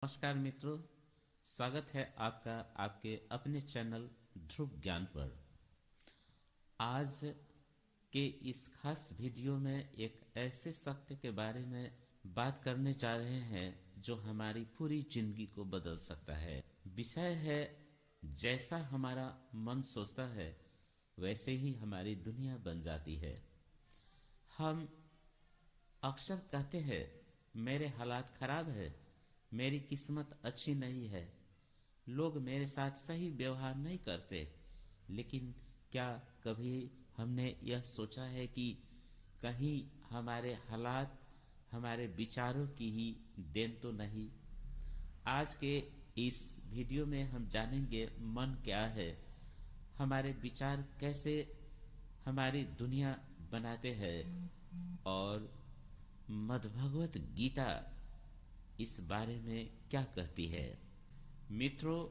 नमस्कार मित्रों, स्वागत है आपका आपके अपने चैनल ध्रुव ज्ञान पर। आज के इस खास वीडियो में एक ऐसे सत्य के बारे में बात करने जा रहे हैं जो हमारी पूरी जिंदगी को बदल सकता है। विषय है, जैसा हमारा मन सोचता है वैसे ही हमारी दुनिया बन जाती है। हम अक्सर कहते हैं मेरे हालात खराब है, मेरी किस्मत अच्छी नहीं है, लोग मेरे साथ सही व्यवहार नहीं करते। लेकिन क्या कभी हमने यह सोचा है कि कहीं हमारे हालात हमारे विचारों की ही देन तो नहीं? आज के इस वीडियो में हम जानेंगे मन क्या है, हमारे विचार कैसे हमारी दुनिया बनाते हैं और मद्भगवत गीता इस बारे में क्या कहती है। मित्रों,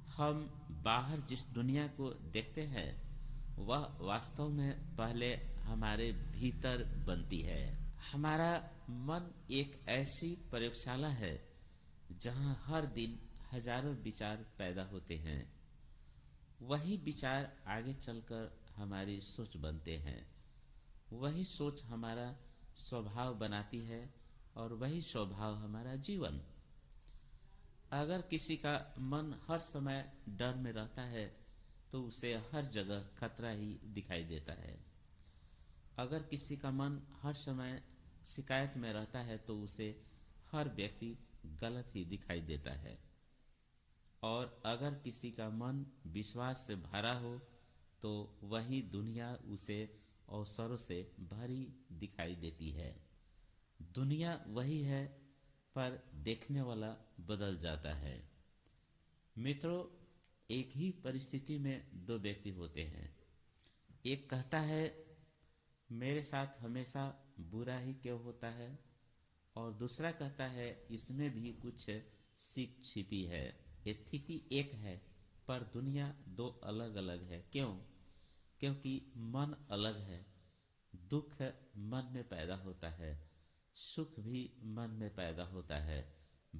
हम बाहर जिस दुनिया को देखते हैं वह वास्तव में पहले हमारे भीतर बनती है। हमारा मन एक ऐसी प्रयोगशाला है जहां हर दिन हजारों विचार पैदा होते हैं। वही विचार आगे चलकर हमारी सोच बनते हैं, वही सोच हमारा स्वभाव बनाती है और वही स्वभाव हमारा जीवन। अगर किसी का मन हर समय डर में रहता है तो उसे हर जगह खतरा ही दिखाई देता है। अगर किसी का मन हर समय शिकायत में रहता है तो उसे हर व्यक्ति गलत ही दिखाई देता है। और अगर किसी का मन विश्वास से भरा हो तो वही दुनिया उसे अवसरों से भरी दिखाई देती है। दुनिया वही है पर देखने वाला बदल जाता है। मित्रों, एक ही परिस्थिति में दो व्यक्ति होते हैं। एक कहता है मेरे साथ हमेशा बुरा ही क्यों होता है, और दूसरा कहता है इसमें भी कुछ सीख छिपी है। स्थिति एक है पर दुनिया दो अलग अलग है। क्यों? क्योंकि मन अलग है। दुख मन में पैदा होता है, सुख भी मन में पैदा होता है।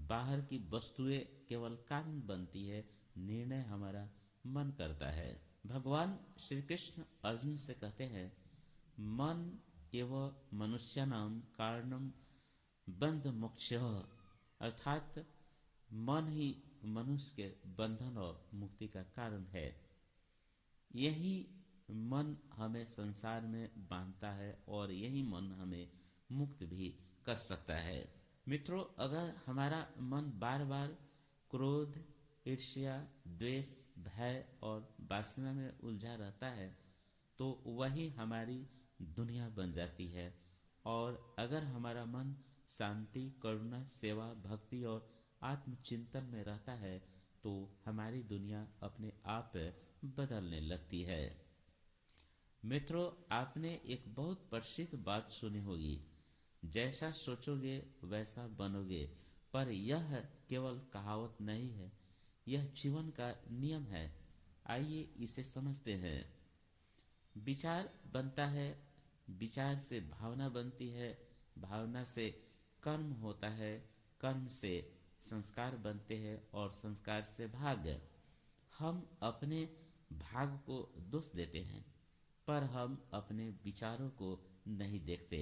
बाहर की वस्तुएं केवल कारण बनती है, निर्णय हमारा मन करता है। भगवान श्री कृष्ण अर्जुन से कहते हैं, मन एवं मनुष्याणाम कारणम बंध मोक्षः, अर्थात मन ही मनुष्य के बंधन और मुक्ति का कारण है। यही मन हमें संसार में बांधता है और यही मन हमें मुक्त भी कर सकता है। मित्रों, अगर हमारा मन बार बार क्रोध, ईर्ष्या, द्वेष, भय और वासना में उलझा रहता है तो वही हमारी दुनिया बन जाती है। और अगर हमारा मन शांति, करुणा, सेवा, भक्ति और आत्मचिंतन में रहता है तो हमारी दुनिया अपने आप बदलने लगती है। मित्रों, आपने एक बहुत प्रसिद्ध बात सुनी होगी, जैसा सोचोगे वैसा बनोगे। पर यह केवल कहावत नहीं है, यह जीवन का नियम है। आइए इसे समझते हैं। विचार बनता है, विचार से भावना बनती है, भावना से कर्म होता है, कर्म से संस्कार बनते हैं और संस्कार से भाग्य। हम अपने भाग्य को दोष देते हैं पर हम अपने विचारों को नहीं देखते।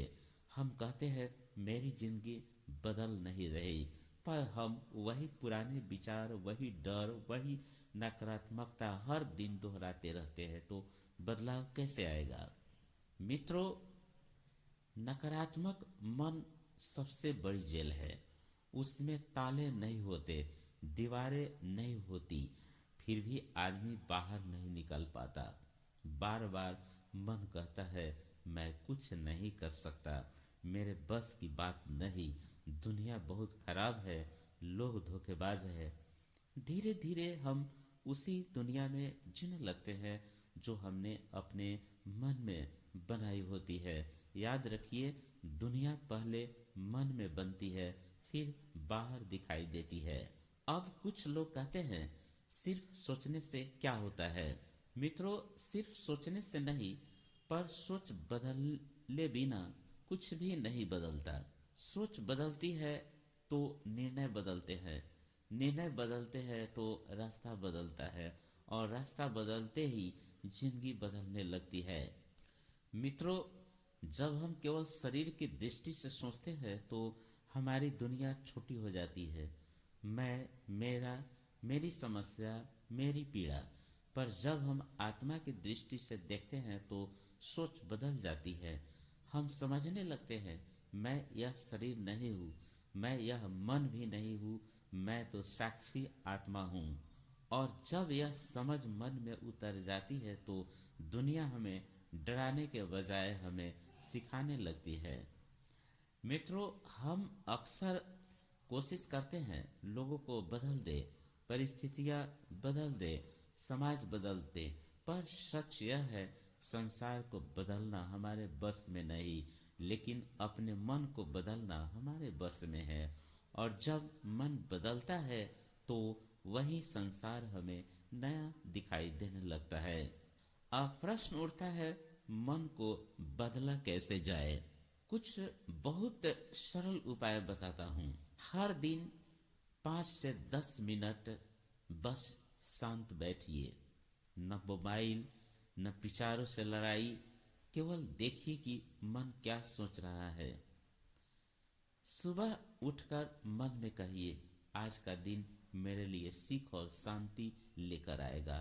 हम कहते हैं मेरी जिंदगी बदल नहीं रही, पर हम वही पुराने विचार, वही डर, वही नकारात्मकता हर दिन दोहराते रहते हैं। तो बदलाव कैसे आएगा? मित्रों, नकारात्मक मन सबसे बड़ी जेल है। उसमें ताले नहीं होते, दीवारें नहीं होती, फिर भी आदमी बाहर नहीं निकल पाता। बार बार मन कहता है मैं कुछ नहीं कर सकता, मेरे बस की बात नहीं, दुनिया बहुत खराब है, लोग धोखेबाज है। धीरे धीरे हम उसी दुनिया में जीने लगते हैं जो हमने अपने मन में बनाई होती है। याद रखिए, दुनिया पहले मन में बनती है फिर बाहर दिखाई देती है। अब कुछ लोग कहते हैं सिर्फ सोचने से क्या होता है? मित्रों, सिर्फ सोचने से नहीं पर सोच बदले बिना कुछ भी नहीं बदलता। सोच बदलती है तो निर्णय बदलते हैं, निर्णय बदलते हैं तो रास्ता बदलता है, और रास्ता बदलते ही जिंदगी बदलने लगती है। मित्रों, जब हम केवल शरीर की दृष्टि से सोचते हैं तो हमारी दुनिया छोटी हो जाती है। मैं, मेरा, मेरी समस्या, मेरी पीड़ा। पर जब हम आत्मा की दृष्टि से देखते हैं तो सोच बदल जाती है। हम समझने लगते हैं, मैं यह शरीर नहीं हूँ, मैं यह मन भी नहीं हूँ, मैं तो साक्षी आत्मा हूँ। और जब यह समझ मन में उतर जाती है तो दुनिया हमें डराने के बजाय हमें सिखाने लगती है। मित्रों, हम अक्सर कोशिश करते हैं लोगों को बदल दे, परिस्थितियां बदल दे, समाज बदल दे, पर सच यह है, संसार को बदलना हमारे बस में नहीं, लेकिन अपने मन को बदलना हमारे बस में है। और जब मन बदलता है तो वही संसार हमें नया दिखाई देने लगता है। अब प्रश्न उठता है, मन को बदला कैसे जाए? कुछ बहुत सरल उपाय बताता हूँ। हर दिन 5 से 10 मिनट बस शांत बैठिए, न मोबाइल, न विचारों से लड़ाई, केवल देखिए कि मन क्या सोच रहा है। सुबह उठकर मन में कहिए, आज का दिन मेरे लिए सीख और शांति लेकर आएगा।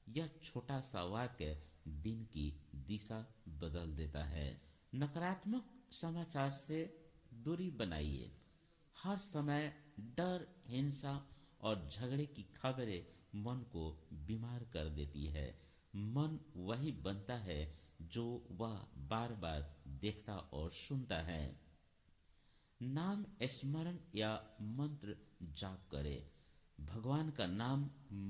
यह छोटा सा वाक्य दिन की दिशा बदल देता है। नकारात्मक समाचार से दूरी बनाइए। हर समय डर, हिंसा और झगड़े की खबरें मन को बीमार कर देती है। मन वही बनता है जो वह बार बार देखता और सुनता है। नाम स्मरण या मंत्र जाप करें। भगवान का नाम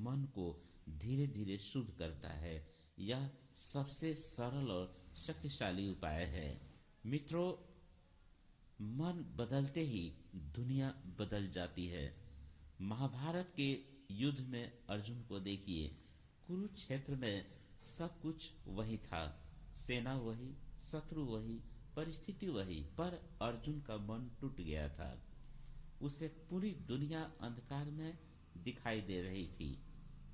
मन को धीरे धीरे शुद्ध करता है। यह सबसे सरल और शक्तिशाली उपाय है। मित्रों, मन बदलते ही दुनिया बदल जाती है। महाभारत के युद्ध में अर्जुन को देखिए। कुरुक्षेत्र में सब कुछ वही था, सेना वही, शत्रु वही, परिस्थिति वही, पर अर्जुन का मन टूट गया था। उसे पूरी दुनिया अंधकार में दिखाई दे रही थी,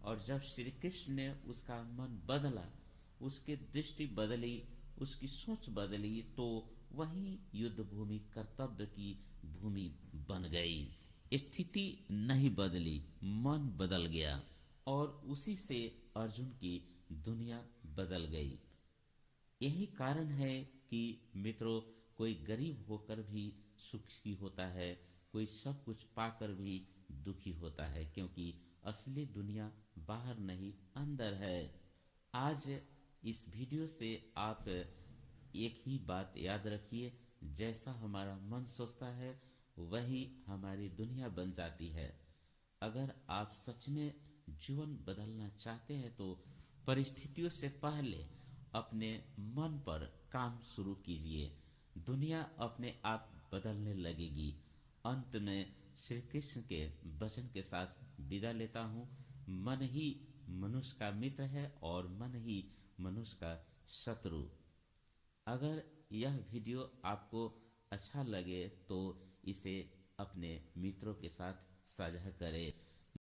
और जब श्री कृष्ण ने उसका मन बदला, उसकी दृष्टि बदली, उसकी सोच बदली, तो वही युद्ध भूमि कर्तव्य की भूमि बन गई। स्थिति नहीं बदली, मन बदल गया, और उसी से अर्जुन की दुनिया बदल गई। यही कारण है कि मित्रों, कोई गरीब होकर भी सुखी होता है, कोई सब कुछ पाकर भी दुखी होता है, क्योंकि असली दुनिया बाहर नहीं अंदर है। आज इस वीडियो से आप एक ही बात याद रखिए, जैसा हमारा मन सोचता है वही हमारी दुनिया बन जाती है। अगर आप सच में जीवन बदलना चाहते हैं तो परिस्थितियों से पहले अपने मन पर काम शुरू कीजिए। दुनिया अपने आप बदलने लगेगी। अंत में श्री कृष्ण के वचन के साथ विदा लेता हूँ। मन ही मनुष्य का मित्र है और मन ही मनुष्य का शत्रु। अगर यह वीडियो आपको अच्छा लगे तो इसे अपने मित्रों के साथ साझा करें।